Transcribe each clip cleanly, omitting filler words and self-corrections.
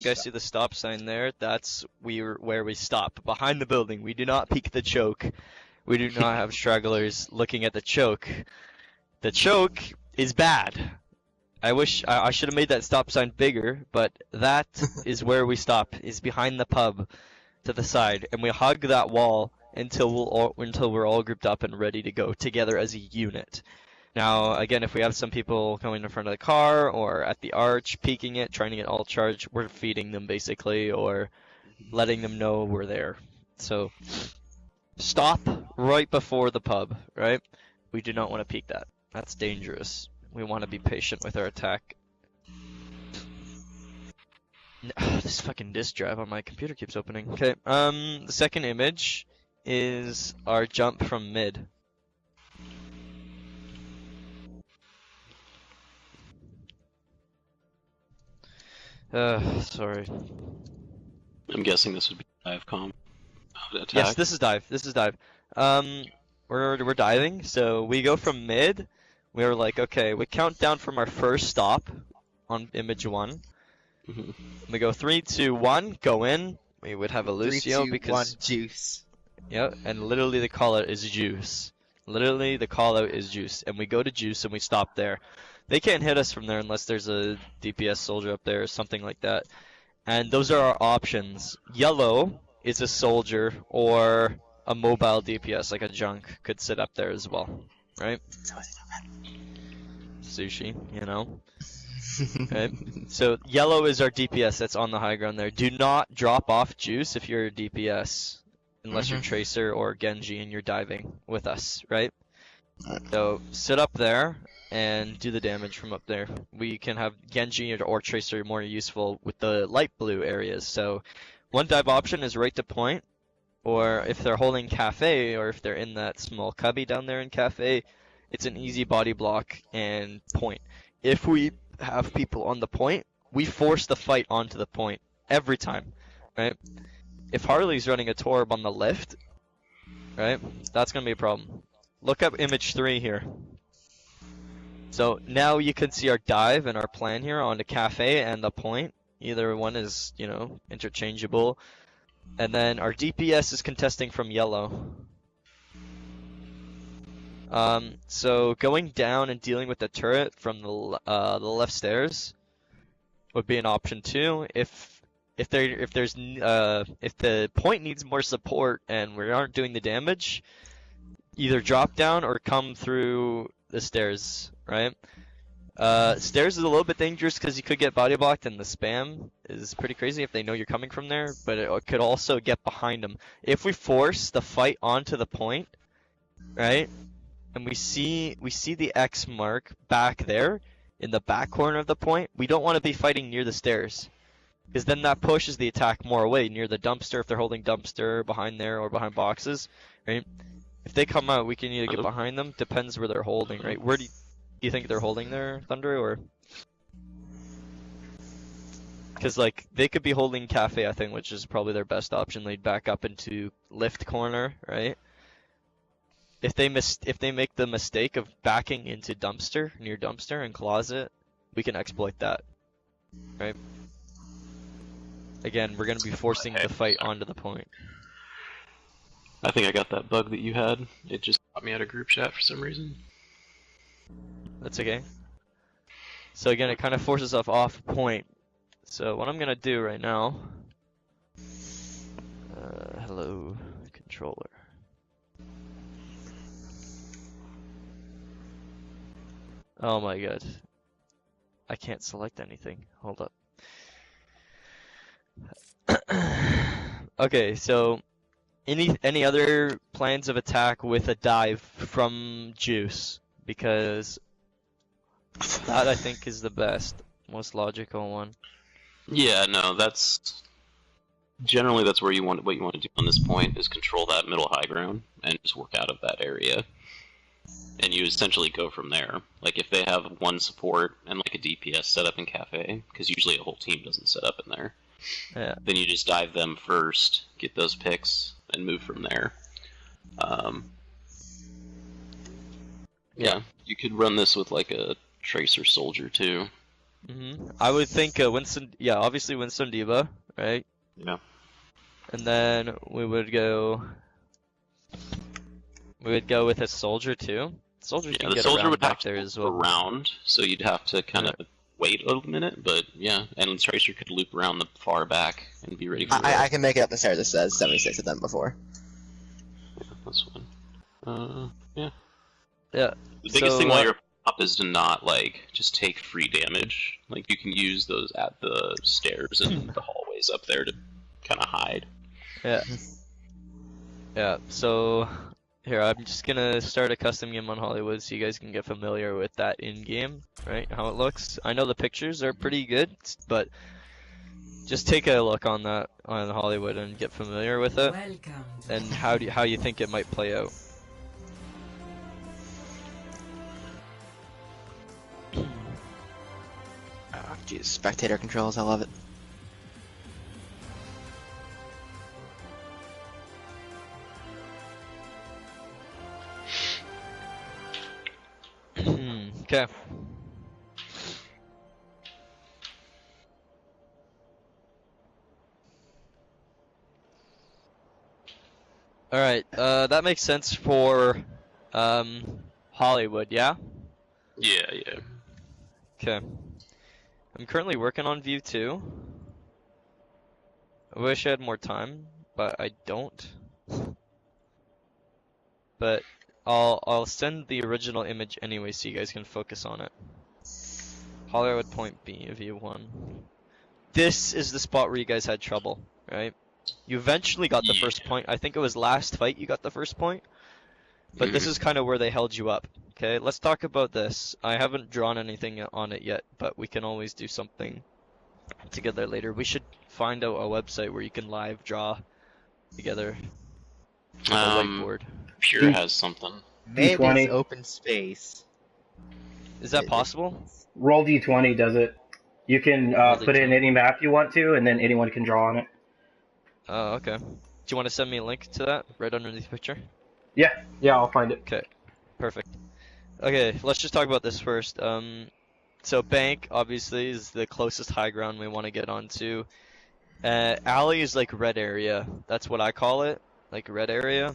You guys see the stop sign there? That's where we stop. Behind the building. We do not peek the choke. We do not have stragglers looking at the choke. The choke is bad. I wish I should have made that stop sign bigger, but that is where we stop, is behind the pub to the side, and we hug that wall until we're all grouped up and ready to go together as a unit. Now, again, if we have some people coming in front of the car or at the arch, peeking it, trying to get all charged, we're feeding them basically, or letting them know we're there. So, stop right before the pub, right? We do not want to peek that. That's dangerous. We want to be patient with our attack. This fucking disk drive on my computer keeps opening. Okay, the second image is our jump from mid. Sorry. I'm guessing this would be dive comp attack. Yes, this is dive. This is dive. We're diving, so we go from mid. We were like, okay, we count down from our first stop on image 1. We go 3, 2, 1, go in. We would have a Lucio 3, 2, because 1, juice. yeah, and literally the call out is juice. Literally the call out is juice, and we go to juice and we stop there. They can't hit us from there unless there's a DPS soldier up there or something like that. And those are our options. Yellow is a soldier or a mobile DPS, like a junk, could sit up there as well, right? Sushi, you know. Okay. So yellow is our DPS that's on the high ground there. Do not drop off juice if you're a DPS, unless you're Tracer or Genji and you're diving with us, right? So sit up there and do the damage from up there. We can have Genji or Tracer more useful with the light blue areas. So one dive option is right to point, or if they're holding cafe, or if they're in that small cubby down there in cafe, it's an easy body block and point. If we have people on the point, we force the fight onto the point every time, right? If Harley's running a Torb on the lift, right, that's going to be a problem. Look up image 3 here. So now you can see our dive and our plan here on the cafe and the point. Either one is, you know, interchangeable. And then our DPS is contesting from yellow. So going down and dealing with the turret from the left stairs would be an option too. If the point needs more support and we aren't doing the damage, either drop down or come through the stairs, right? Stairs is a little bit dangerous because you could get body blocked, and the spam is pretty crazy if they know you're coming from there, but it could also get behind them. If we force the fight onto the point, right, and we see the X mark back there in the back corner of the point, we don't want to be fighting near the stairs, because then that pushes the attack more away near the dumpster if they're holding dumpster behind there or behind boxes, right? If they come out, we can either get behind them, depends where they're holding, right? Where do you think they're holding there, Thunder, or? Because like they could be holding cafe, I think, which is probably their best option. They'd back up into lift corner, right? If they make the mistake of backing into dumpster, near dumpster and closet, we can exploit that, right? Again, we're gonna be forcing the fight onto the point. I think I got that bug that you had. It just got me out of group chat for some reason. That's okay. So again, it kind of forces us off point. So what I'm gonna do right now, hello controller. Oh my god, I can't select anything. Hold up. Okay, so any other plans of attack with a dive from Juice? Because that I think is the best, most logical one. Yeah, no, that's generally what you want to do on this point is control that middle high ground and just work out of that area. And you essentially go from there. Like if they have one support and like a DPS set up in cafe, because usually a whole team doesn't set up in there. Yeah. Then you just dive them first, get those picks, and move from there. Yeah, you could run this with like a Tracer Soldier too. I would think Winston, yeah, obviously Winston Diva, right? Yeah. And then we would go with a soldier too. Soldier Yeah, can the get soldier around would have back to there loop as well. around, so you'd have to kind Yeah. of wait a minute, but yeah, and the tracer could loop around the far back and be ready for I can make it up the stairs. It says 76 of them before. that's fine. Yeah. Yeah. The biggest So, thing while you're up is to not like just take free damage. Like you can use those at the stairs and the hallways up there to kind of hide. yeah. Yeah. So here, I'm just gonna start a custom game on Hollywood so you guys can get familiar with that in game, right? How it looks. I know the pictures are pretty good, but just take a look on that on Hollywood and get familiar with it, and how you think it might play out. Oh, geez, spectator controls. I love it. Okay. All right. That makes sense for Hollywood, yeah? Yeah, yeah. Okay. I'm currently working on View 2. I wish I had more time, but I don't. But I'll send the original image anyway so you guys can focus on it. Hollywood Point B, View 1. This is the spot where you guys had trouble, right? You eventually got the first point. I think it was last fight you got the first point. But this is kind of where they held you up. Okay, let's talk about this. I haven't drawn anything on it yet, but we can always do something together later. We should find out a website where you can live draw together. Like a whiteboard. Pure has something. Maybe D20. it's open space. Is that possible? Roll D20 does it. You can Roll put in D20. any map you want to, and then anyone can draw on it. Oh, okay. Do you want to send me a link to that right underneath the picture? Yeah, I'll find it. Okay, perfect. Okay, let's just talk about this first. So bank obviously is the closest high ground we want to get onto. Alley is like red area. That's what I call it, like red area.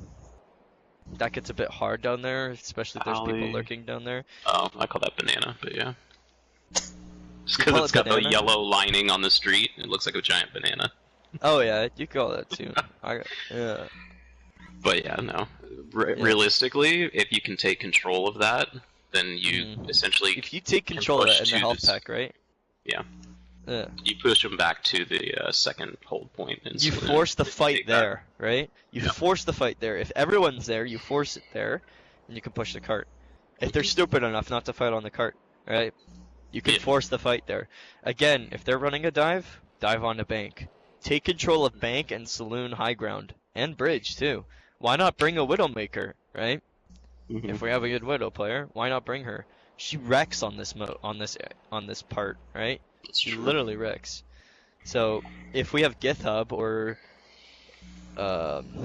That gets a bit hard down there, especially if there's people Alley. lurking down there. Oh, I call that banana, but yeah. Just You call because it's it got banana? the yellow lining on the street, it looks like a giant banana. Oh yeah, you call that too. Yeah. But yeah, no. Realistically, if you can take control of that, then you essentially If you take control of push that in the to health this- pack, right? Yeah. Yeah. You push them back to the second hold point. And You so then force the you fight take that. there, right? You Yeah. force the fight there. If everyone's there, you force it there, and you can push the cart. If they're stupid enough not to fight on the cart, right? You can Yeah. force the fight there. Again, if they're running a dive, dive on the bank. Take control of bank and saloon high ground and bridge too. Why not bring a Widowmaker, right? Mhm. If we have a good Widow player, why not bring her? She wrecks on this on this part, right? That's She true. literally wrecks. So if we have GitHub or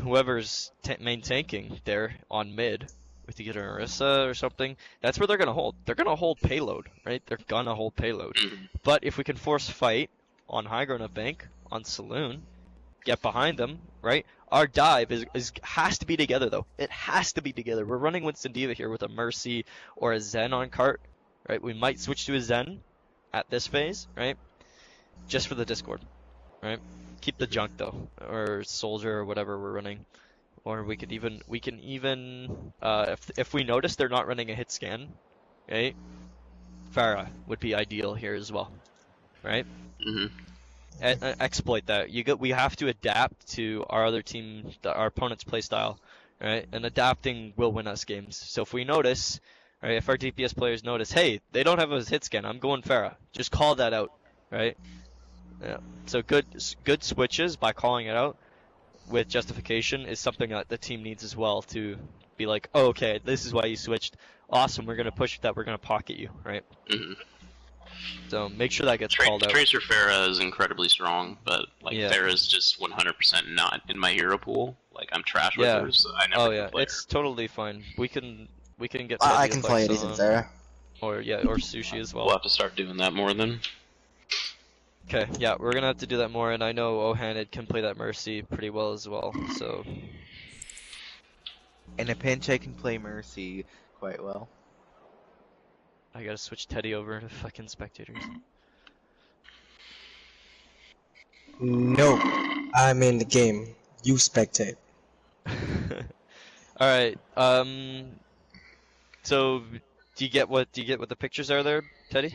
whoever's main tanking there on mid, we could get an Orisa or something. That's where they're gonna hold. They're gonna hold payload, right? They're gonna hold payload. Mhm. But if we can force fight on high ground of bank, on saloon, get behind them, right? Our dive has to be together though. It has to be together. We're running Winston Diva here with a Mercy or a Zen on cart, right? We might switch to a Zen at this phase, right? Just for the Discord, right? Keep the junk though, or soldier or whatever we're running, or we can even if we notice they're not running a hit scan, right? Farah would be ideal here as well, right? Mhm. Exploit that. We have to adapt to our other team, our opponent's playstyle, right? And adapting will win us games. So if we notice, right, if our DPS players notice, hey, they don't have a hit scan, I'm going Farah. Just call that out, right? Yeah. So good switches by calling it out with justification is something that the team needs as well to be like, oh, okay, this is why you switched. Awesome, we're gonna push that. We're gonna pocket you, right? Mhm. So make sure that gets called out. Tracer Farah is incredibly strong, but like Yeah. Farah's just 100% not in my hero pool. Like I'm trash with Yeah. her, so I never Oh can yeah, play it's totally fine. We can get. I Media can play a Flex decent on. Sarah. Or sushi as We'll well. have to start doing that more then. Okay, yeah, we're gonna have to do that more, and I know Ohanid can play that Mercy pretty well as well, so... In a pinch, I can play Mercy quite well. I gotta switch Teddy over to fucking spectators. No, I'm in the game. You spectate. Alright, so do you get what the pictures are there, Teddy?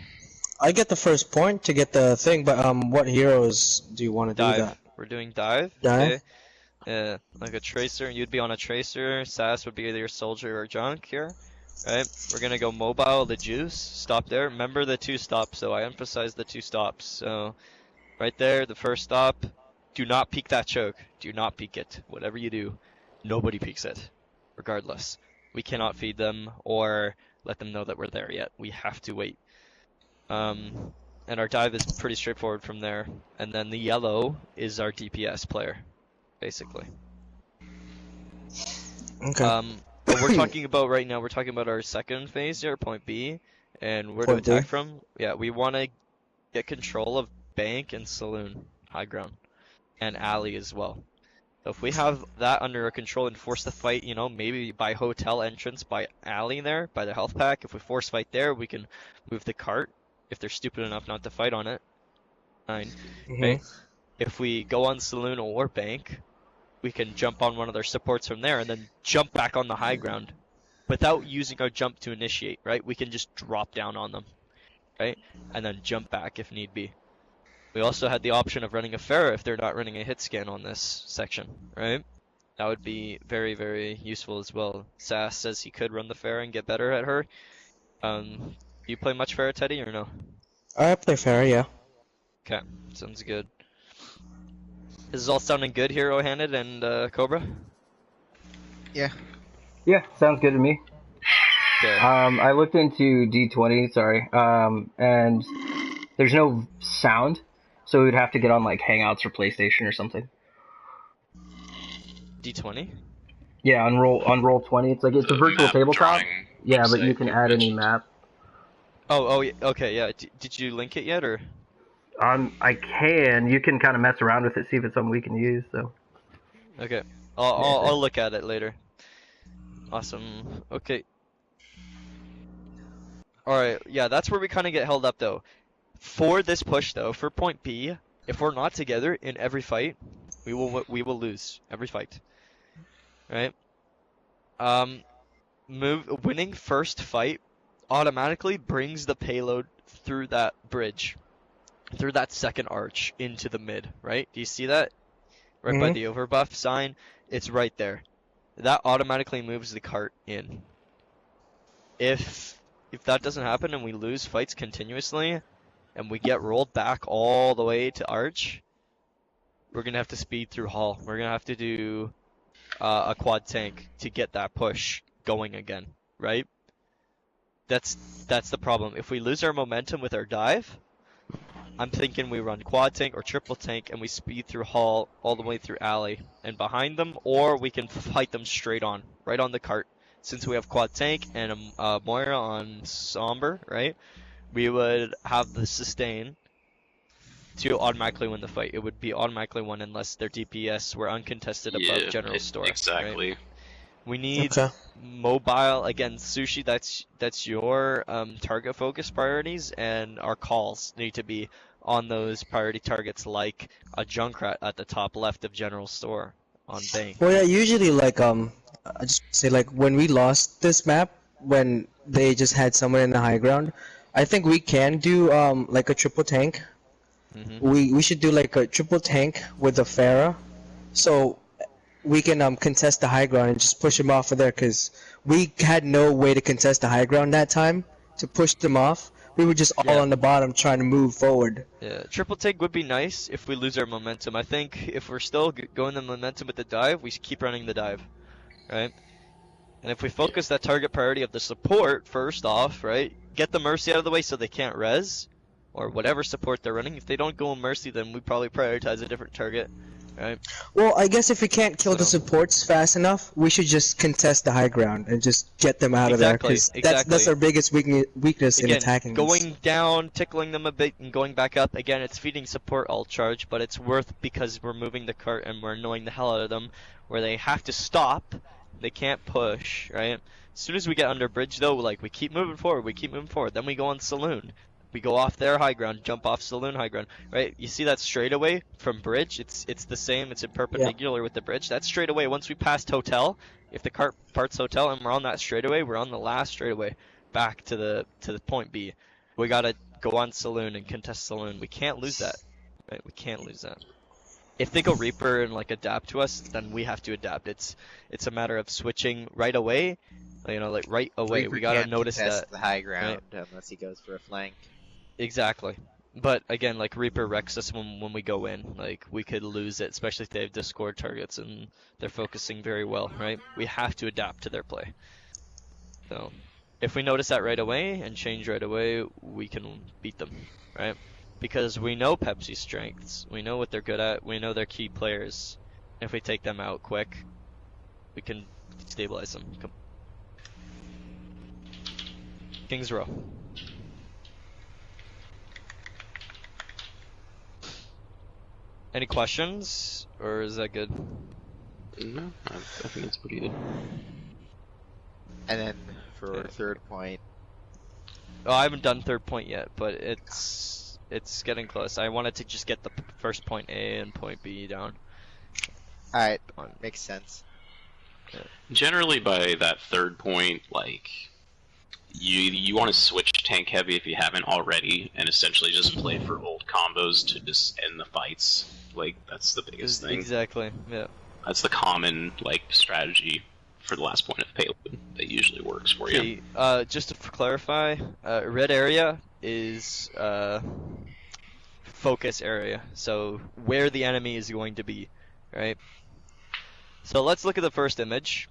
I get the first point to get the thing, but what heroes do you want to do Dive. that? We're doing dive. Dive? Okay. Yeah, like a tracer, you'd be on a tracer. Sass would be either your soldier or junk here. Right? We're gonna go mobile, the juice. Stop there. Remember the 2 stops, so I emphasize the 2 stops. So, right there, the first stop. Do not peek that choke. Do not peek it. Whatever you do, nobody peeks it. Regardless. We cannot feed them or let them know that we're there yet. We have to wait. And our dive is pretty straightforward from there. And then the yellow is our DPS player, basically. Okay. But we're talking about right now, we're talking about our second phase here, point B, and where to Point B. attack from. Yeah, we want to get control of bank and saloon, high ground, and alley as well. So if we have that under our control and force the fight, you know, maybe by hotel entrance, by alley there, by the health pack, if we force fight there, we can move the cart, if they're stupid enough not to fight on it. Fine. Okay. If we go on saloon or bank, we can jump on one of their supports from there and then jump back on the high ground without using our jump to initiate, right? We can just drop down on them, right? And then jump back if need be. We also had the option of running a Pharah if they're not running a hit scan on this section, right? That would be very, very useful as well. Sass says he could run the Pharah and get better at her. Do you play much Pharah, Teddy, or no? I play fair, yeah. Okay, sounds good. This is all sounding good here, Ohanid and Cobra? Yeah. Yeah, sounds good to me. Okay. I looked into D20, sorry, and there's no sound, so we'd have to get on like Hangouts or PlayStation or something. D20? Yeah, on roll 20, it's a virtual Map tabletop. drawing Yeah, but website you can add any mentioned. map. Oh, yeah, okay, yeah. Did you link it yet, or? I can. You can kind of mess around with it, see if it's something we can use. So. Okay. I'll look at it later. Awesome. Okay. Alright, yeah, that's where we kind of get held up, though. For this push, though, for point B, if we're not together in every fight, we will lose every fight. Right? Winning first fight automatically brings the payload through that bridge, through that second arch into the mid, right? Do you see that? Right by the overbuff sign, it's right there. That automatically moves the cart in. If that doesn't happen and we lose fights continuously, and we get rolled back all the way to arch, we're gonna have to speed through hall. We're gonna have to do a quad tank to get that push going again, right? That's the problem. If we lose our momentum with our dive, I'm thinking we run quad tank or triple tank and we speed through hall all the way through alley and behind them, or we can fight them straight on, right on the cart. Since we have quad tank and a Moira on somber, right? We would have the sustain to automatically win the fight. It would be automatically won unless their DPS were uncontested above general store. Exactly. Right? We need mobile, again, Sushi, that's your target focus priorities, and our calls need to be on those priority targets like a Junkrat at the top left of general store on bank. Well, yeah, usually like I just say like when we lost this map, when they just had someone in the high ground, I think we can do like a triple tank. We should do like a triple tank with a Pharah, so we can contest the high ground and just push them off of there, because we had no way to contest the high ground that time to push them off. We were just all on the bottom trying to move forward. Yeah, triple tank would be nice if we lose our momentum. I think if we're still going the momentum with the dive, we should keep running the dive, right? And if we focus that target priority of the support first off, right? Get the Mercy out of the way so they can't res, or whatever support they're running. If they don't go in Mercy, then we probably prioritize a different target. right? Well, I guess if we can't kill the So- supports fast enough, we should just contest the high ground and just get them out of there, Exactly, because that's exactly. our biggest weakness in Again, attacking going this. down, tickling them a bit, and going back up. Again, it's feeding support all charge, but it's worth because we're moving the cart and we're annoying the hell out of them, where they have to stop. They can't push, right? As soon as we get under bridge, though, like we keep moving forward, Then we go on saloon. We go off their high ground, jump off saloon high ground, right? You see that straightaway from bridge? It's the same. It's in perpendicular with the bridge. That straightaway. Once we passed hotel, if the cart parts hotel and we're on that straightaway, we're on the last straightaway back to the point B. We gotta go on saloon and contest saloon. We can't lose that, right? We can't lose that. If they go Reaper and like adapt to us, then we have to adapt. It's a matter of switching right away. You know, like right away. Reaper We gotta can't notice contest that. the high ground unless he goes for a flank. Exactly. But again, like Reaper wrecks us when we go in. Like we could lose it, especially if they have Discord targets and they're focusing very well, right? We have to adapt to their play. So if we notice that right away and change right away, we can beat them, right? Because we know Pepsi's strengths, we know what they're good at, we know their key players. If we take them out quick, we can stabilize them. Kings Row. Any questions, or is that good? No, I think it's pretty good. And then for Okay. third point, Oh, I haven't done third point yet, but it's getting close. I wanted to just get the first point A and point B down. alright, makes sense. Generally, by that third point, like you want to switch tank heavy if you haven't already, and essentially just play for old combos to just end the fights. Like that's the biggest thing. Exactly. Yeah. That's the common like strategy for the last point of payload that usually works for you. Okay. Just to clarify, red area is focus area. So where the enemy is going to be, right? So let's look at the first image.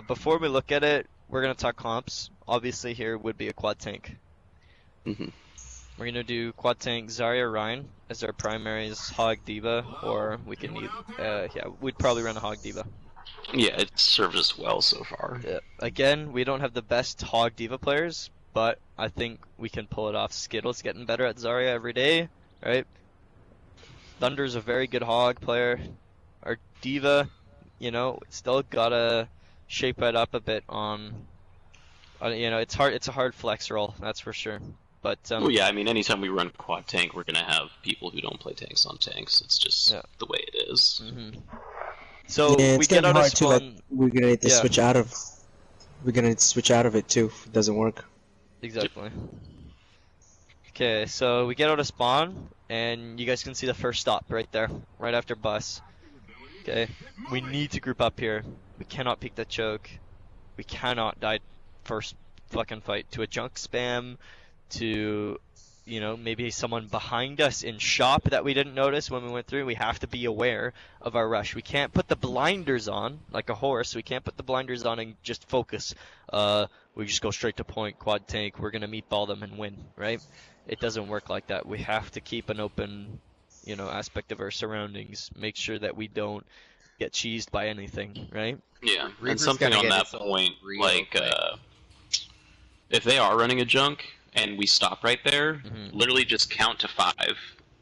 Before we look at it, we're gonna talk comps. Obviously, here would be a quad tank. hmm We're gonna do quad tank Zarya Rhine as our primaries, Hog Diva, or we can we'd probably run a Hog Diva. Yeah, it serves us well so far. Again, we don't have the best Hog Diva players, but I think we can pull it off. Skittle's getting better at Zarya every day, right? Thunder's a very good Hog player. Our Diva, still gotta shape it up a bit on it's hard. It's a hard flex role, that's for sure. But Well, yeah, I mean, anytime we run quad tank, we're gonna have people who don't play tanks on tanks. It's just the way it is. So Yeah, we it's get getting out of hard too. Like, spawn. we're gonna need to Yeah. switch out of. We're gonna need to switch out of it too if it doesn't work. Exactly. Okay, so we get out of spawn, and you guys can see the first stop right there, right after bus. Okay, we need to group up here. We cannot peek the choke. We cannot die first fucking fight to a junk spam, to maybe someone behind us in shop that we didn't notice when we went through. We have to be aware of our rush. We can't put the blinders on like a horse. We can't put the blinders on and just focus. We just go straight to point, quad tank. We're gonna meatball them and win, right? It doesn't work like that. We have to keep an open, aspect of our surroundings. Make sure that we don't get cheesed by anything, right? Yeah, and Reaper's something gonna on get that his ult point, real like quick. if they are running a junk and we stop right there, Mhm. literally just count to 5.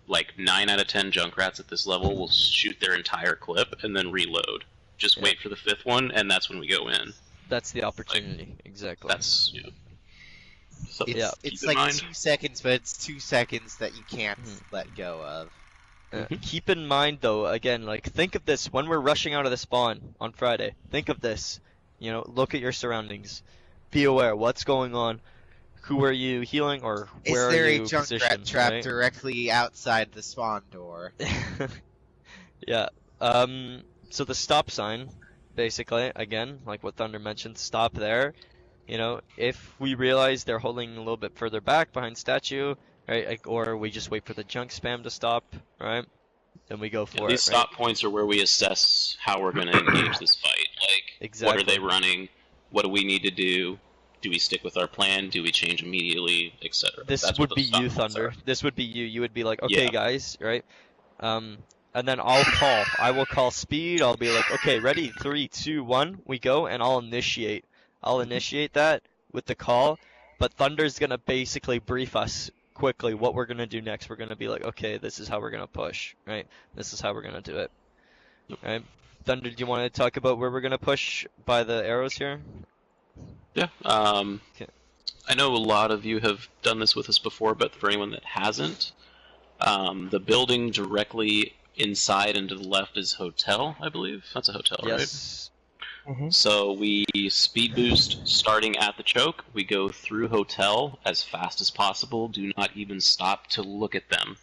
Like 9 out of 10 Junkrats at this level will shoot their entire clip and then reload. Just Yeah. wait for the 5th one, and that's when we go in. That's the opportunity, exactly. That's something It's, to keep it's in like mind. 2 seconds, but it's 2 seconds that you can't Mhm. let go of. Keep in mind, though, again, like, think of this when we're rushing out of the spawn on Friday. Think of this. Look at your surroundings. Be aware what's going on. Who are you healing, or Is where there are a you Junkrat positioned? trap right? directly outside the spawn door? Yeah. So the stop sign, basically, again, like what Thunder mentioned, stop there. If we realize they're holding a little bit further back behind statue, right, like, or we just wait for the junk spam to stop, right, then we go for These it, right? stop points are where we assess how we're going to engage this fight. Like, Exactly. what are they running? What do we need to do? Do we stick with our plan? Do we change immediately, etc.? This That's would what be those stop you, points Thunder. are. This would be you. You would be like, okay, Yeah. guys, right? and then I will call speed. I'll be like, okay, ready, 3, 2, 1, we go, and I'll initiate. I'll initiate that with the call, but Thunder's gonna basically brief us quickly what we're gonna do next. We're gonna be like, okay, this is how we're gonna push, right? This is how we're gonna do it, right? Thunder, do you want to talk about where we're gonna push by the arrows here? Yeah. Okay. I know a lot of you have done this with us before, but for anyone that hasn't, the building directly inside and to the left is hotel, I believe. That's a hotel, right? Yes. So we speed boost starting at the choke. We go through hotel as fast as possible. Do not even stop to look at them.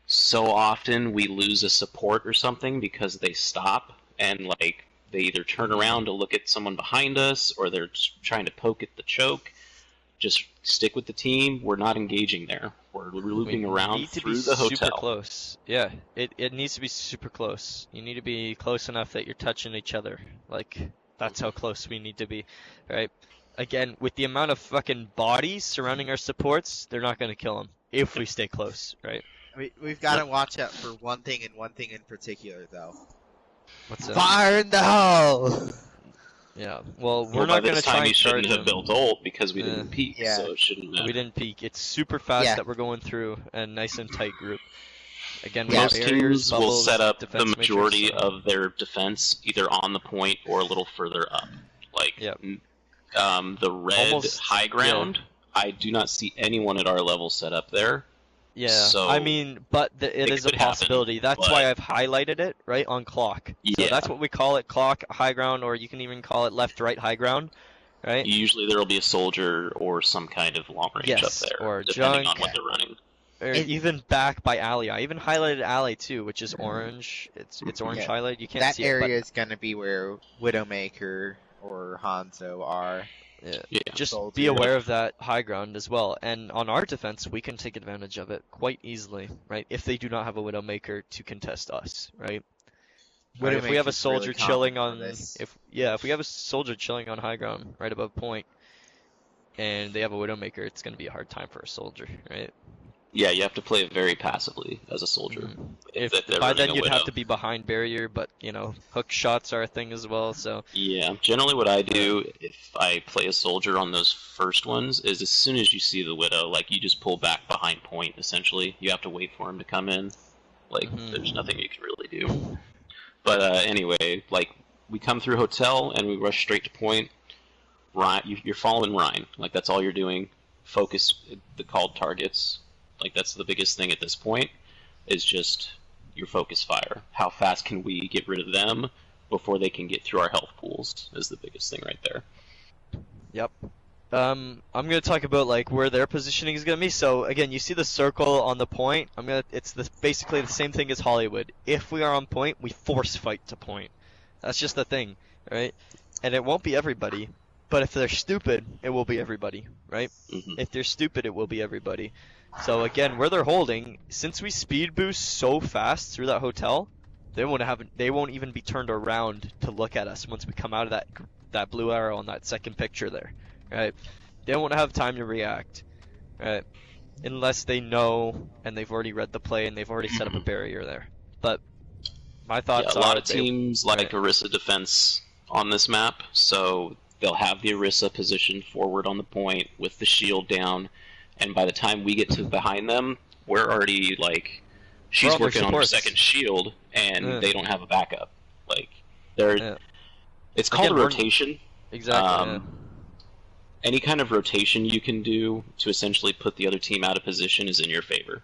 So often we lose a support or something because they stop and like they either turn around to look at someone behind us or they're trying to poke at the choke. Just stick with the team. We're not engaging there. We're looping around through the hotel. Super close. Yeah, it needs to be super close. You need to be close enough that you're touching each other. Like, that's how close we need to be, right? Again, with the amount of fucking bodies surrounding our supports, they're not going to kill them if we stay close, right? We've got to watch out for one thing and one thing in particular, though. What's that? Fire in the hole! Yeah, well, we're not going to try By and this time, you shouldn't charge have them. built ult because we didn't peek, Yeah. so it shouldn't matter. We didn't peek. It's super fast Yeah. that we're going through a nice and tight group. Again, Yeah. with Most barriers, teams will bubbles, set up the defense majority matrix, so- of their defense either on the point or a little further up. Like, Yep. the red Almost- high ground, I do not see anyone at our level set up there. Yeah, So, I mean, but it is a could happen, possibility. That's but- why I've highlighted it, right, on clock. So Yeah. that's what we call it, clock, high ground, or you can even call it left-right high ground, right? Usually there will be a soldier or some kind of long range Yes, up there, or depending junk. on what they're running. Or It- even back by alley. I even highlighted alley too, which is orange. It's orange Yeah. highlight. You can't That see area it, is going to be where Widowmaker or Hanzo are. but yeah. Yeah. Just Soldier. be aware of that high ground as well. And on our defense, we can take advantage of it quite easily, right? If they do not have a Widowmaker to contest us, right? Right, if we have a Widowmaker's soldier really chilling common on, for this. if we have a soldier chilling on high ground right above point, and they have a Widowmaker, it's going to be a hard time for a soldier, right? Yeah, you have to play it very passively as a soldier. Mhm. If If they're by running then a you'd widow. have to be behind barrier, but you know, hook shots are a thing as well. So Yeah, generally what I do if I play a soldier on those first ones is as soon as you see the widow, like you just pull back behind point. Essentially, you have to wait for him to come in. Like there's nothing you can really do. But anyway, like we come through hotel and we rush straight to point. Ryan, you're following Ryan. Like that's all you're doing. Focus the called targets. Like that's the biggest thing at this point. Is just your focus fire. How fast can we get rid of them before they can get through our health pools? Is the biggest thing right there. yep. I'm gonna talk about like where their positioning is gonna be. So again, you see the circle on the point. It's basically the same thing as Hollywood. If we are on point, we force fight to point. That's just the thing, right? And it won't be everybody, but if they're stupid, it will be everybody, right? Mhm. If they're stupid, it will be everybody. So again, where they're holding, since we speed boost so fast through that hotel, they won't even be turned around to look at us once we come out of that blue arrow on that second picture there, right? They won't have time to react, right? Unless they know and they've already read the play and they've already set up a barrier there. But my Yeah, thoughts a lot are of teams like Orisa defense on this map, so they'll have the Orisa positioned forward on the point with the shield down, and by the time we get to behind them, we're already like she's on their working on her supports. second shield, and Yeah. they don't have a backup. Like they're Yeah. it's called Again, a we're- rotation. exactly. Any kind of rotation you can do to essentially put the other team out of position is in your favor.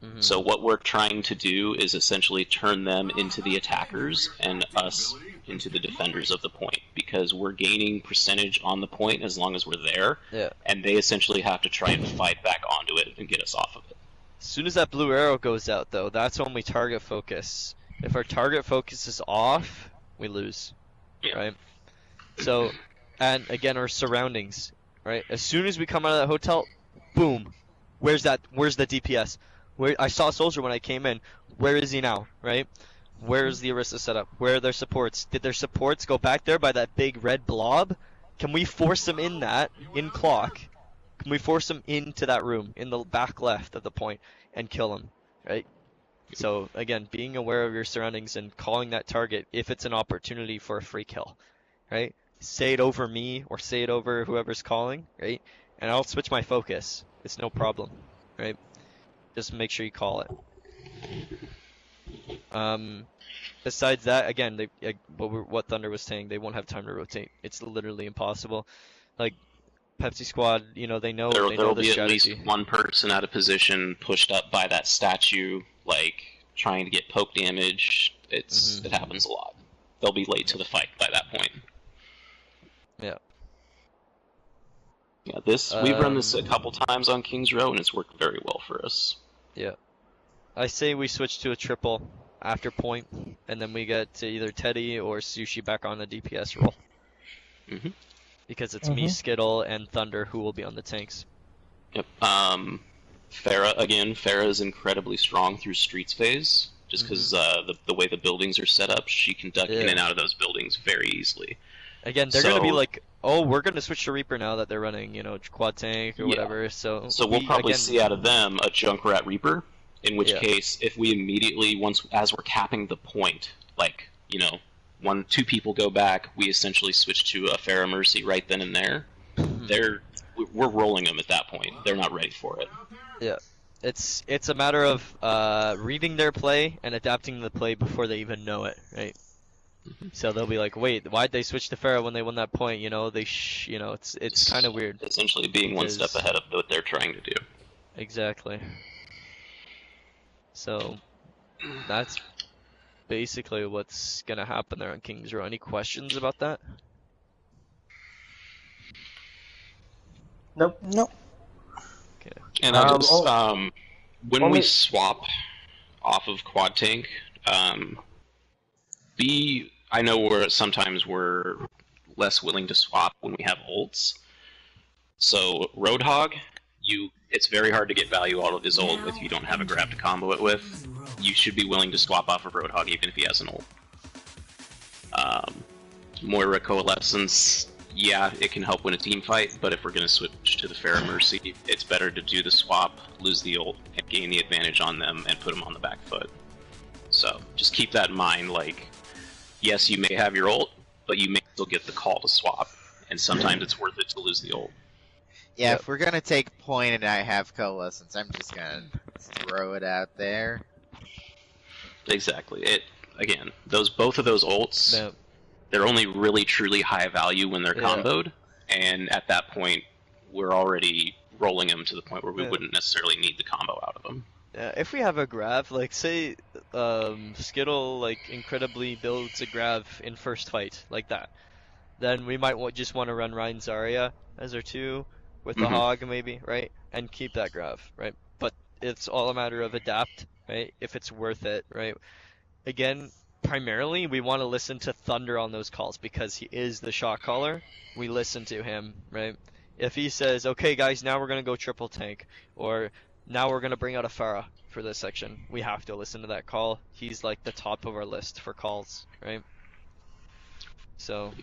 Mhm. So what we're trying to do is essentially turn them into the attackers and us into the defenders of the point, because we're gaining percentage on the point as long as we're there, Yeah. and they essentially have to try and fight back onto it and get us off of it. As soon as that blue arrow goes out, though, that's when we target focus. If our target focus is off, we lose, Yeah. right? So, and again, our surroundings, right? As soon as we come out of that hotel, boom, where's the DPS? Where I saw a soldier when I came in. Where is he now, right? Where's the Orisa setup? Where are their supports? Did their supports go back there by that big red blob? Can we force them in clock? Can we force them into that room in the back left of the point and kill them, right? So again, being aware of your surroundings and calling that target if it's an opportunity for a free kill, right? Say it over me or say it over whoever's calling, right? And I'll switch my focus. It's no problem, right? Just make sure you call it. Besides that, again, what Thunder was saying, they won't have time to rotate. It's literally impossible. Like Pepsi Squad, you know, they know There'll the be strategy. at least one person out of position, pushed up by that statue, like trying to get poke damage. It happens a lot. They'll be late to the fight by that point. Yeah. Yeah, we've run this a couple times on King's Row, and it's worked very well for us. Yeah. I say we switch to a triple after point, and then we get to either Teddy or Sushi back on the DPS role. Because it's me, Skittle, and Thunder who will be on the tanks. Yep. Farah is incredibly strong through Streets phase, just because the way the buildings are set up, she can duck in and out of those buildings very easily. Again, they're going to be like, oh, we're going to switch to Reaper now that they're running, you know, quad tank or whatever. So we'll probably see out of them a Junkrat Reaper, in which case, if we immediately, as we're capping the point, like, you know, 2 people go back, we essentially switch to a Farah Mercy right then and there. We're rolling them at that point. They're not ready for it. Yeah. It's a matter of reading their play and adapting the play before they even know it, right? So they'll be like, wait, why'd they switch to Farah when they won that point? You know, it's kind of weird. Essentially being one step ahead of what they're trying to do. Exactly. So that's basically what's gonna happen there on King's Row. Any questions about that? Nope. Okay. And I'll just, when we swap off of quad tank, I know sometimes we're less willing to swap when we have ults. So Roadhog, it's very hard to get value out of his ult if you don't have a grab to combo it with. You should be willing to swap off of Roadhog even if he has an ult. Moira Coalescence, yeah, it can help win a team fight, but if we're going to switch to the Farah Mercy, it's better to do the swap, lose the ult, and gain the advantage on them and put them on the back foot. So just keep that in mind, like, yes, you may have your ult, but you may still get the call to swap, and sometimes it's worth it to lose the ult. Yeah, if we're gonna take point and I have Coalescence, I'm just gonna throw it out there. Exactly. Again, both of those ults, they're only really truly high value when they're comboed, and at that point, we're already rolling them to the point where we wouldn't necessarily need the combo out of them. Yeah, if we have a grav, like say Skittle like incredibly builds a grav in first fight like that, then we might just want to run Ryan Zarya as our 2 with the Hog maybe, right? And keep that grav, right? But it's all a matter of adapt, right? If it's worth it, right? Again, primarily we want to listen to Thunder on those calls because he is the shot caller. We listen to him, right? If he says, okay guys, now we're going to go triple tank, or now we're going to bring out a Farah for this section, we have to listen to that call. He's like the top of our list for calls, right? So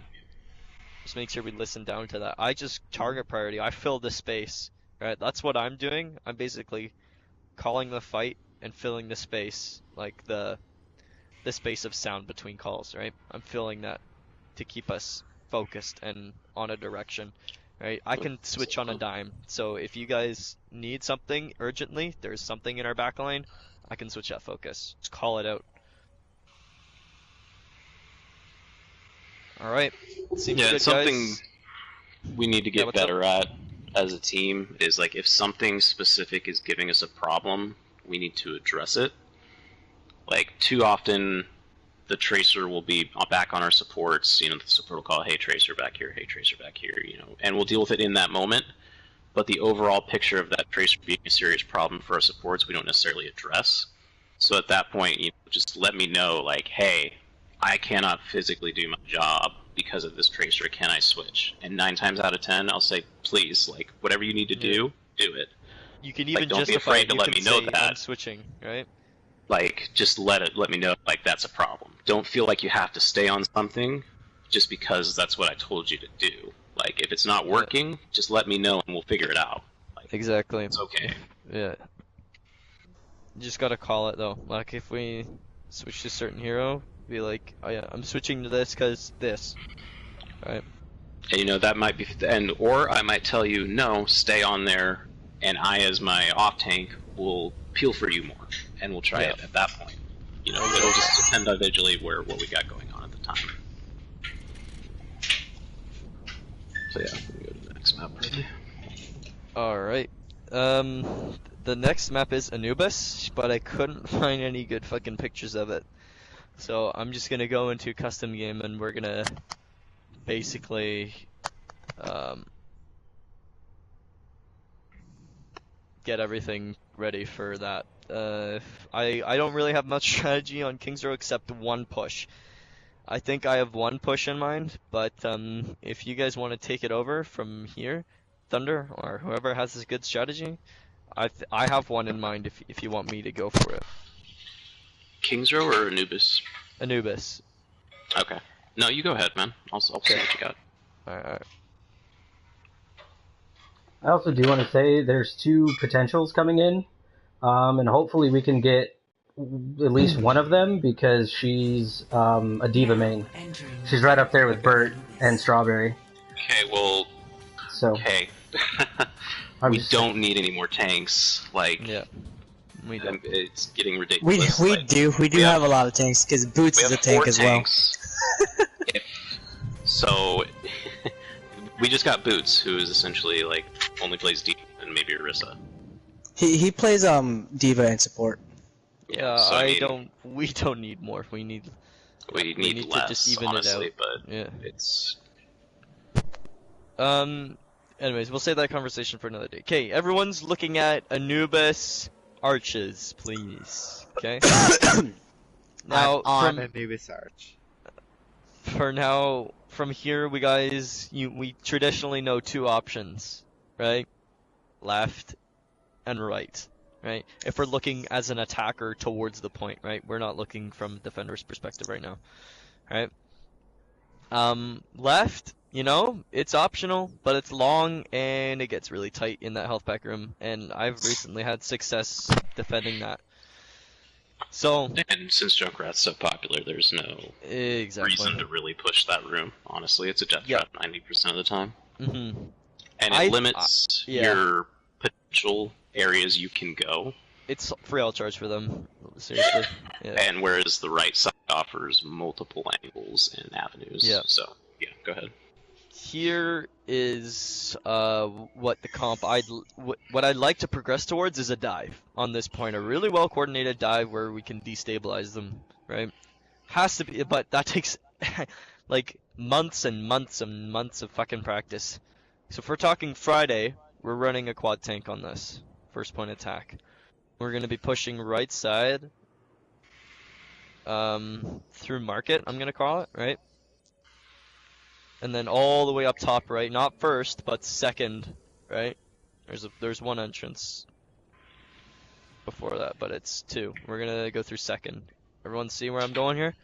just make sure we listen down to that. I just target priority. I fill the space, right? That's what I'm doing. I'm basically calling the fight and filling the space, like the space of sound between calls, right? I'm filling that to keep us focused and on a direction, right? I can switch on a dime. So if you guys need something urgently, there's something in our backline, I can switch that focus. Just call it out. All right. Seems good, it's something guys. We need to get better at as a team is like if something specific is giving us a problem, we need to address it. Like too often the Tracer will be back on our supports, you know, the support will call, hey Tracer back here, you know, and we'll deal with it in that moment. But the overall picture of that Tracer being a serious problem for our supports we don't necessarily address. So at that point, you know, just let me know, like, hey, I cannot physically do my job because of this Tracer, can I switch? And 9 times out of 10, I'll say, please, like, whatever you need to do it. You can even don't be justify afraid it. to You let can me know say, that. I'm switching, right? Like, just let me know, like, that's a problem. Don't feel like you have to stay on something just because that's what I told you to do. Like, if it's not working, just let me know and we'll figure it out. Like, exactly. It's okay. Yeah. You just gotta call it though. Like if we switch to a certain hero, be like, oh yeah, I'm switching to this because this, right? And you know that might be, or I might tell you no, stay on there, and I, as my off tank, will peel for you more, and we'll try it at that point. You know, it'll just depend individually what we got going on at the time. So yeah, we go to the next map. All right. The next map is Anubis, but I couldn't find any good fucking pictures of it. So I'm just gonna go into custom game and we're gonna basically get everything ready for that. I don't really have much strategy on King's Row except one push. I think I have one push in mind, but if you guys want to take it over from here, Thunder or whoever has this good strategy, I have one in mind if you want me to go for it. King's Row or Anubis? Anubis. Okay. No, you go ahead, man. I'll see what you got. Alright. I also do want to say there's 2 potentials coming in, and hopefully we can get at least one of them because she's a diva main. She's right up there with Bert and Strawberry. Okay, well, So okay. We don't need any more tanks. Like, Yeah. We don't. it's getting ridiculous. We like, do have a lot of tanks because Boots we is a have tank 4 as well. tanks. So we just got Boots, who is essentially like only plays D and maybe Orisa. He plays Diva and support. Yeah, so, I mean, we don't need more. We need need to less, just even honestly, it out. but Yeah. it's Anyways, we'll save that conversation for another day. Okay, everyone's looking at Anubis arches, please. Okay. Now, I'm on from Anubis Arch. for now, from here, we traditionally know 2 options, right? Left and right, right? If we're looking as an attacker towards the point, right? We're not looking from defender's perspective right now, right? Left, you know, it's optional, but it's long and it gets really tight in that health pack room, and I've recently had success defending that. So, and since Junkrat's so popular, there's no reason to really push that room. Honestly, it's a death trap 90% of the time, and it limits your potential areas you can go. It's free all charge for them, seriously. Yeah. And whereas the right side offers multiple angles and avenues. Yeah. So yeah, go ahead. Here is what the comp what I'd like to progress towards is a dive on this point, a really well coordinated dive where we can destabilize them, right? Has to be, but that takes like months and months and months of fucking practice. So if we're talking Friday, we're running a quad tank on this first point attack. We're gonna be pushing right side through market, I'm gonna call it, right? And then all the way up top right, not first, but second, right? There's one entrance before that, but it's 2. We're gonna go through second. Everyone see where I'm going here?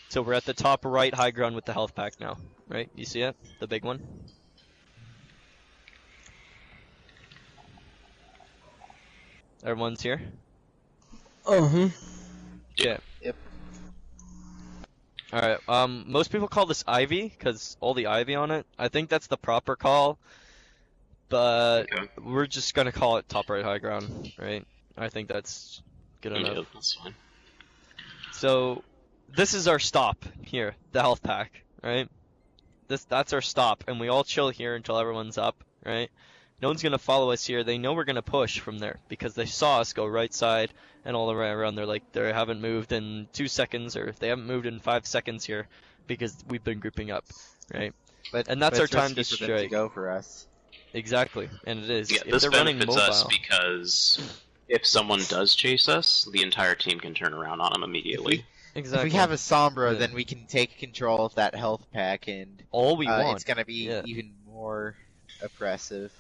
So we're at the top right high ground with the health pack now, right? You see it? The big one? Everyone's here? Uh-huh. Okay. Yep. Alright, most people call this Ivy, because all the Ivy on it. I think that's the proper call, but we're just gonna call it top right high ground, right? I think that's good enough. Yeah, that's fine. So, this is our stop here, the health pack, right? That's our stop, and we all chill here until everyone's up, right? No one's gonna follow us here. They know we're gonna push from there because they saw us go right side and all the way around. They're like, they haven't moved in 2 seconds, or if they haven't moved in 5 seconds here, because we've been grouping up, right? And that's our time to risky for them strike. to go for us. Exactly, and it is. Yeah, If this they're running benefits mobile, us because if someone does chase us, the entire team can turn around on them immediately. exactly. If we have a Sombra, Yeah. then we can take control of that health pack, and all we want. it's gonna be even more oppressive.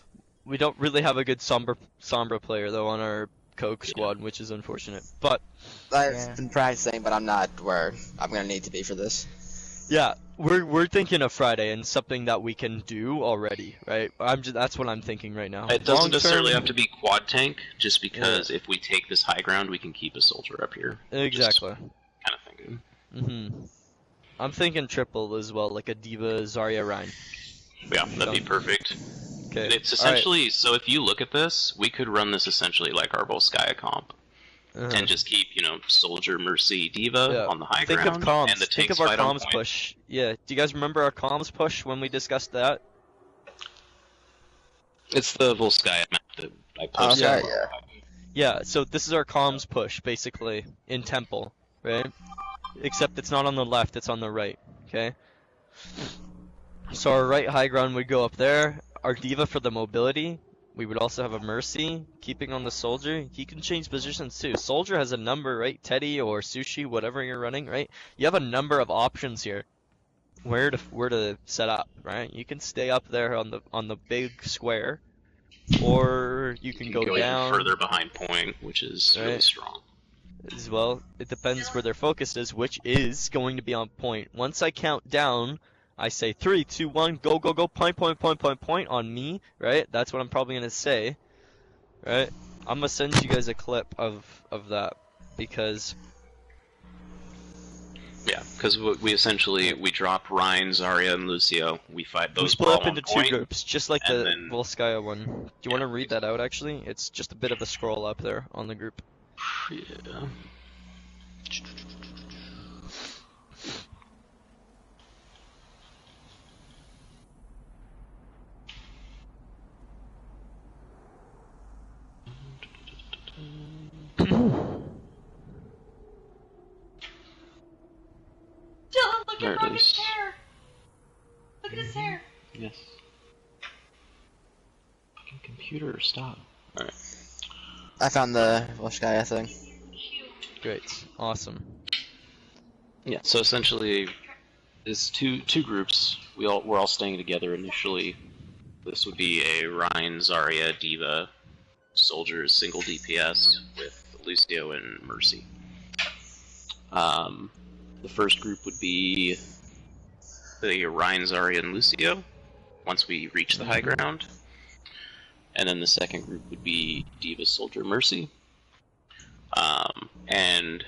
We don't really have a good Sombra player though on our Coke squad, which is unfortunate. But I've been practicing, but I'm not where I'm gonna need to be for this. Yeah, we're thinking of Friday and something that we can do already, right? That's what I'm thinking right now. It doesn't Long necessarily term, have to be quad tank, just because if we take this high ground, we can keep a soldier up here. exactly. Kind of thinking. I'm thinking triple as well, like a Diva Zarya Rein. Yeah, that'd be perfect. Okay. And it's essentially, so if you look at this, we could run this essentially like our Volskaya comp. And just keep, Soldier, Mercy, Diva on the high Think ground. of comms. And the Think tanks of our fight on comms point. push. Yeah. Do you guys remember our comms push when we discussed that? It's the Volskaya map that I posted. Yeah, so this is our comms push, basically, in Temple, right? Except it's not on the left, it's on the right, okay? So our right high ground would go up there. Our Diva for the mobility. We would also have a Mercy, keeping on the Soldier. He can change positions too. Soldier has a number, right? Teddy or Sushi, whatever you're running, right? You have a number of options here. Where to set up, right? You can stay up there on the big square, or you can go down even further behind point, which is really strong. As well, it depends where their focus is, which is going to be on point. Once I count down, I say 3, 2, 1, go, go, go, point on me, right? That's what I'm probably gonna say, right? I'm gonna send you guys a clip of that, because yeah, because we essentially drop Ryan, Zarya, and Lucio. We fight those. We split up into two groups, just like the Volskaya one. Do you want to read that out? Actually, it's just a bit of a scroll up there on the group. Yeah. Dylan, look There at it Rocket's is. hair. Look at his hair. Yes. Fucking computer, stop. Alright. I found the Volskaya thing. Great, awesome. Yeah, so essentially, there's two groups. We're all staying together initially. This would be a Ryan, Zarya, Diva, Soldiers, single DPS with Lucio and Mercy. The first group would be the Ryan, Zarya, and Lucio, once we reach the high ground. And then the second group would be Diva, Soldier, Mercy. And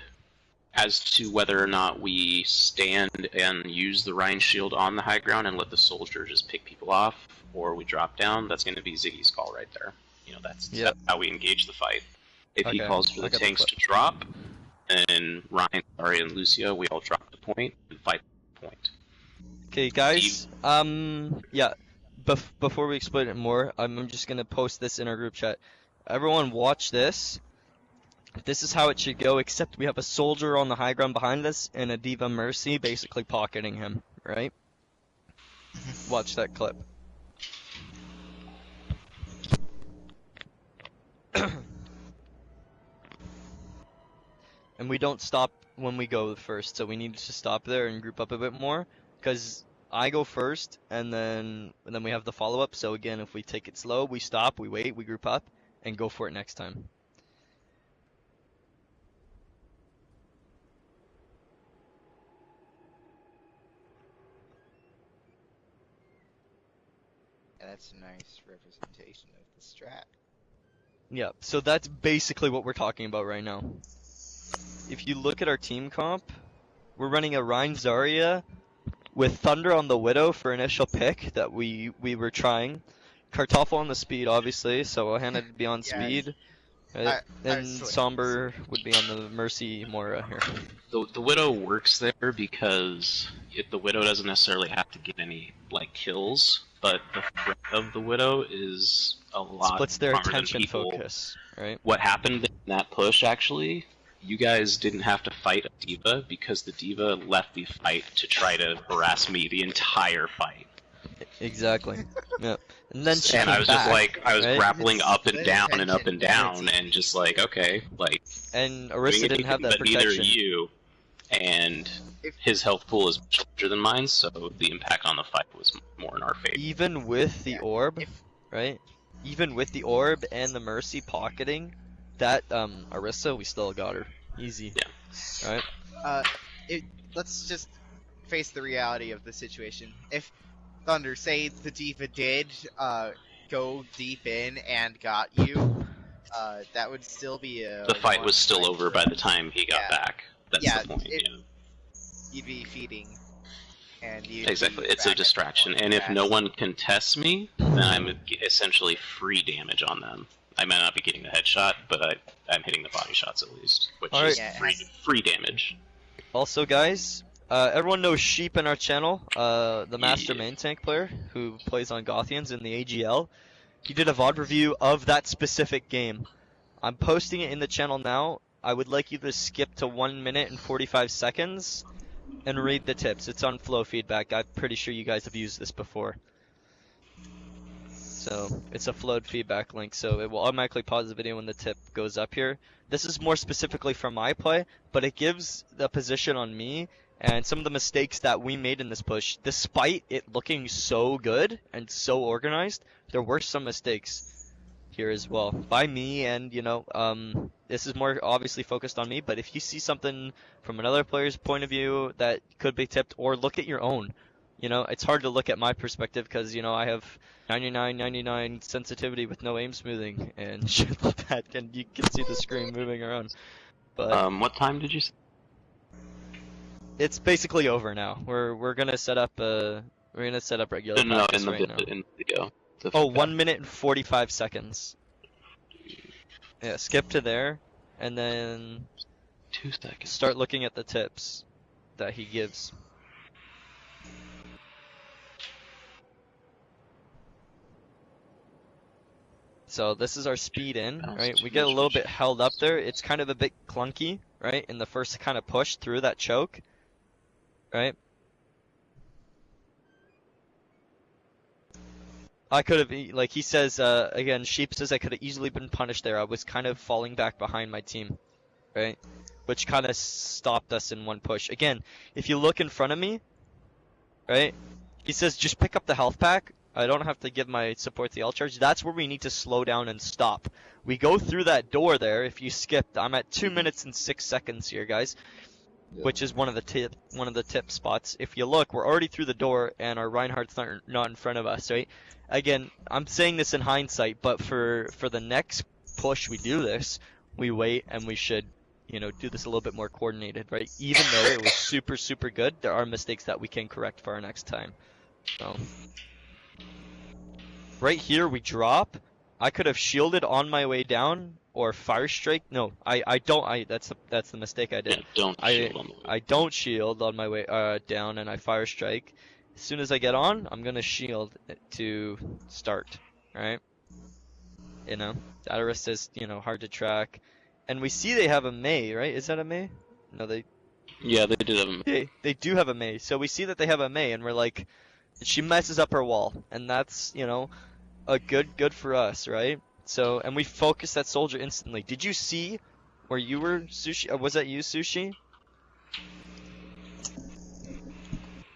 as to whether or not we stand and use the Ryan shield on the high ground and let the Soldier just pick people off, or we drop down, that's going to be Ziggy's call right there. That's how we engage the fight. If he calls for the tanks to drop, then Ryan, Zarya, and Lucio, we all drop the point and fight the point. Okay, guys. Yeah. Before we explain it more, I'm just gonna post this in our group chat. Everyone, watch this. This is how it should go, except we have a Soldier on the high ground behind us and a Diva Mercy basically pocketing him, right? Watch that clip. And we don't stop when we go first, so we need to stop there and group up a bit more, because I go first, and then we have the follow-up. So again, if we take it slow, we stop, we wait, we group up, and go for it next time. That's a nice representation of the strat. Yeah, so that's basically what we're talking about right now. If you look at our team comp, we're running a Ryan Zarya with Thunder on the Widow for initial pick that we were trying. Kartoffel on the speed, obviously, so Ohana would be on speed. Right? And Somber would be on the Mercy Moira here. The Widow works there because the Widow doesn't necessarily have to get any kills, but the threat of the Widow is a lot splits their stronger than attention people. focus, right? What happened in that push, actually, you guys didn't have to fight a Diva because the Diva left the fight to try to harass me the entire fight. Exactly. Yeah. And then she I was back, just like, I was right? grappling up and down and up and down, and just like, okay, like. And Orisa didn't have that but protection. Neither you, and his health pool is much larger than mine, so the impact on the fight was more in our favor. Even with the orb, right? Even with the orb and the Mercy pocketing, that Orisa, we still got her. Easy. Yeah. Right? Let's just face the reality of the situation. If Thunder, say the D.Va did go deep in and got you, that would still be a The fight was still one-fight over for by the us. time he got Yeah. back. That's Yeah, the point. Yeah. You'd be feeding, and you'd Exactly. be It's back a at the distraction, point and if no fast. one contests me, then I'm essentially free damage on them. I might not be getting the headshot, but I'm hitting the body shots at least, which All right. is Yeah, free damage. Also, guys, everyone knows Sheep in our channel, the master Yeah. main tank player who plays on Gothians in the AGL. He did a VOD review of that specific game. I'm posting it in the channel now. I would like you to skip to 1 minute and 45 seconds and read the tips. It's on flow feedback. I'm pretty sure you guys have used this before. So it's a flowed feedback link, so it will automatically pause the video when the tip goes up here. This is more specifically for my play, but it gives the position on me and some of the mistakes that we made in this push. Despite it looking so good and so organized, there were some mistakes here as well by me, and this is more obviously focused on me, but if you see something from another player's point of view that could be tipped, or look at your own. It's hard to look at my perspective because, I have 99 sensitivity with no aim smoothing and shit like that, and you can see the screen moving around. But What time did you say? it's basically over now. We're gonna set up regular No, practice in the right now. in the video. The Oh, feedback. 1 minute and 45 seconds. Yeah, skip to there, and then 2 seconds. start looking at the tips that he gives. So this is our speed in, right? We get a little bit held up there. It's kind of a bit clunky, right? In the first kind of push through that choke, right? I could have, like he says, again, Sheep says I could have easily been punished there. I was kind of falling back behind my team, right? Which kind of stopped us in one push. Again, if you look in front of me, right? He says just pick up the health pack. I don't have to give my support the L charge. That's where we need to slow down and stop. We go through that door there. If you skipped, I'm at 2 minutes and 6 seconds here, guys, which is one of the tip spots. If you look, we're already through the door, and our Reinhardt's not in front of us, right? Again, I'm saying this in hindsight, but for the next push we do this, we wait and we should, do this a little bit more coordinated, right? Even though it was super, super good, there are mistakes that we can correct for our next time. So, right here we drop. I could have shielded on my way down or fire strike. No, I don't. That's the mistake I did. Yeah, don't shield on the way. I don't shield on my way down, and I fire strike. As soon as I get on, I'm gonna shield to start. Right? Dataris is hard to track, and we see they have a Mei, right? Is that a Mei? No, Yeah, they did have him. they do have a Mei. So we see that they have a Mei, and we're like, she messes up her wall, and that's a good for us, right? So, and we focus that soldier instantly. Did you see where you were, Sushi? Was that you, Sushi?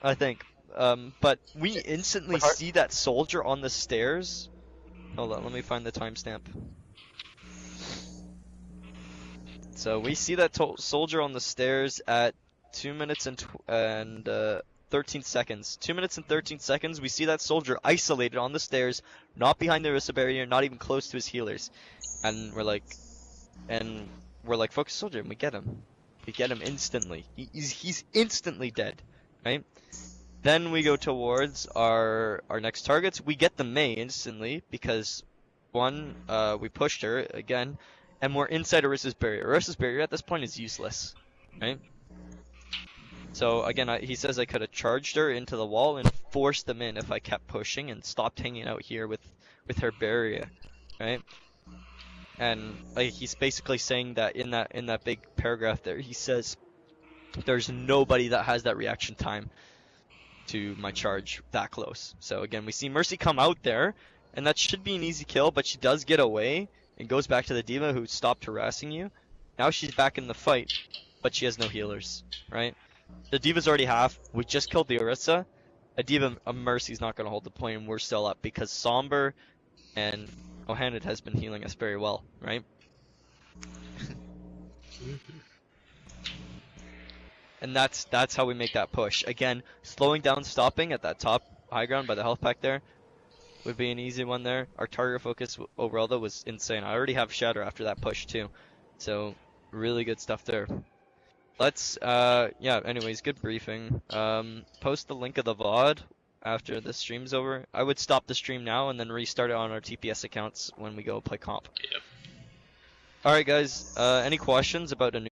I think. But we instantly see that soldier on the stairs. Hold on, let me find the timestamp. So we see that soldier on the stairs at 2 minutes and 13 seconds. 2 minutes and 13 seconds, we see that soldier isolated on the stairs, not behind the Orisa barrier, not even close to his healers. And we're like, focus soldier, and we get him. We get him instantly. He's instantly dead, right? Then we go towards our next targets. We get the Mei instantly because, one, we pushed her again, and we're inside Orisa's barrier. Orisa's barrier at this point is useless, right? So again, he says I could have charged her into the wall and forced them in if I kept pushing and stopped hanging out here with her barrier, right? And he's basically saying that in that big paragraph there, he says there's nobody that has that reaction time to my charge that close. So again, we see Mercy come out there, and that should be an easy kill, but she does get away and goes back to the D.Va who stopped harassing you. Now she's back in the fight, but she has no healers, right? The D.Va's already half. We just killed the Orisa. A Mercy's not going to hold the point, and we're still up because Somber and Ohanid has been healing us very well, right? And that's how we make that push. Again, slowing down, stopping at that top high ground by the health pack there would be an easy one there. Our target focus overall though was insane. I already have Shatter after that push too. So really good stuff there. Let's yeah, anyways, good briefing. Post the link of the VOD after the stream's over. I would stop the stream now and then restart it on our TPS accounts when we go play comp. Yeah. Alright guys, any questions about a